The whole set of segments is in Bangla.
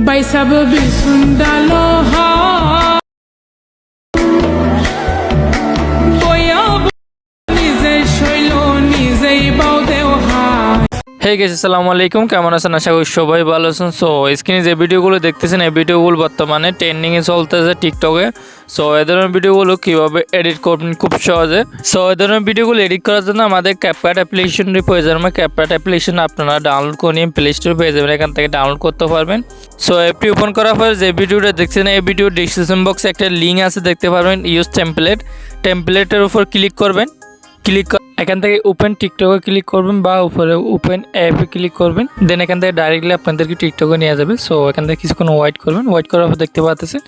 Bhaisab bisundalo ha boya নিজে শৈল নিজেই বাউ দেও হা। হে গাইস, আসসালামু আলাইকুম, কেমন আছেন? আশা করি সবাই ভালো আছেন। সো স্ক্রিনে যে ভিডিওগুলো দেখতেছেন এই ভিডিওগুলো বর্তমানে ট্রেন্ডিংয়ে চলতেছে টিকটকে। সো এই ধরনের ভিডিওগুলো কীভাবে এডিট করবেন খুব সহজে। সো এই ধরনের ভিডিওগুলো এডিট করার জন্য আমাদের ক্যাপকাট অ্যাপ্লিকেশনটি প্রয়োজন হবে। ক্যাপকাট অ্যাপ্লিকেশন আপনারা ডাউনলোড করে নিয়ে প্লে স্টোরে পেয়ে যাবেন, এখান থেকে ডাউনলোড করতে পারবেন। সো অ্যাপটি ওপেন করার পর যে ভিডিওটা দেখছেন এই ভিডিওর ডিসক্রিপশন বক্সে একটা লিঙ্ক আছে, দেখতে পারবেন। ইউজ টেমপ্লেটের উপর ক্লিক করবেন। এখান থেকে ওপেন টিকটকে ক্লিক করবেন বা উপরে ওপেন অ্যাপে ক্লিক করবেন। দেন এখান থেকে ডাইরেক্টলি আপনাদেরকে টিকটকে নিয়ে যাবে। সো এখান থেকে কিছুক্ষণ ওয়েট করবেন। ওয়েট করার পর দেখতে পাচ্ছেন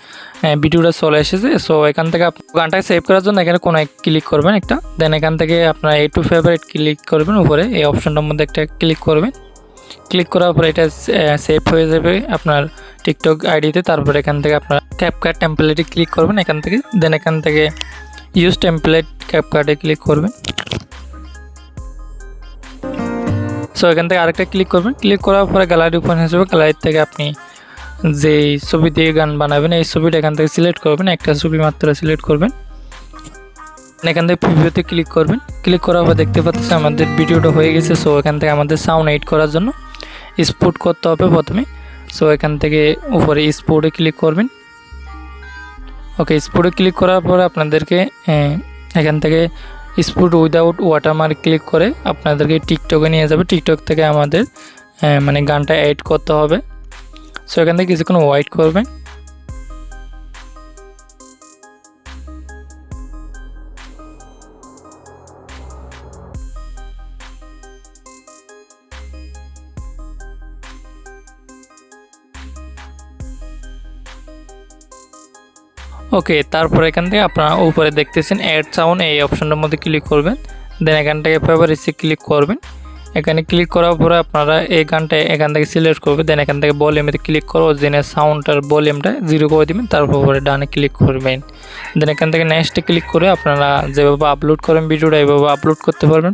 ভিডিওটা চলে এসেছে। সো এখান থেকে গানটাকে সেভ করার জন্য এখানে কোনো এক ক্লিক করবেন একটা। দেন এখান থেকে আপনার এ টু ফেভারিট ক্লিক করবেন, উপরে এই অপশনটার মধ্যে একটা ক্লিক করবেন। ক্লিক করার পর এটা সেভ হয়ে যাবে আপনার টিকটক আইডিতে। তারপর এখান থেকে আপনার ক্যাপকাট টেমপ্লেটে ক্লিক করবেন এখান থেকে। দেন এখান থেকে ইউজ টেমপ্লেট ক্যাপকাটে ক্লিক করবেন। সো এখান থেকে আরেকটা ক্লিক করবেন। ক্লিক করার পরে গ্যালারি ওপেন হয়ে যাবে। গ্যালারি থেকে আপনি যেই ছবি দিয়ে গান বানাবেন এই ছবিটা এখান থেকে সিলেক্ট করবেন, একটা ছবি মাত্র সিলেক্ট করবেন। এখান থেকে প্রিভিউতে ক্লিক করবেন। ক্লিক করার পর দেখতে পাচ্ছেন আমাদের ভিডিওটা হয়ে গেছে। সো এখান থেকে আমাদের সাউন্ড এড করার জন্য স্পোর্ট করতে হবে প্রথমে। সো এখান থেকে উপরে স্পোর্টে ক্লিক করবেন। ওকে, স্পোর্টে ক্লিক করার পরে আপনাদেরকে এখান থেকে স্পোর্ট উইদাউট ওয়াটারমার্ক ক্লিক করে আপনাদেরকে টিকটকে নিয়ে যাবে। টিকটক থেকে আমাদের মানে গানটা এড করতে হবে। সো এখান থেকে কিছুক্ষণ ওয়েট করবেন। ওকে, তারপর এখান থেকে আপনারা উপরে দেখতেছেন অ্যাড সাউন্ড, এই অপশনটার মধ্যে ক্লিক করবেন। দেন এখান থেকে ফেভারিটসে ক্লিক করবেন। এখানে ক্লিক করার পরে আপনারা এই গানটা এখান থেকে সিলেক্ট করবেন। দেন এখান থেকে ভলিউমেতে ক্লিক করে অরিজিনাল সাউন্ডটার ভলিউমটা 0 করে দিবেন। তারপর ডানে ক্লিক করবেন। দেন এখান থেকে নেক্সটে ক্লিক করে আপনারা যেভাবে আপলোড করেন ভিডিওটা এভাবে আপলোড করতে পারবেন।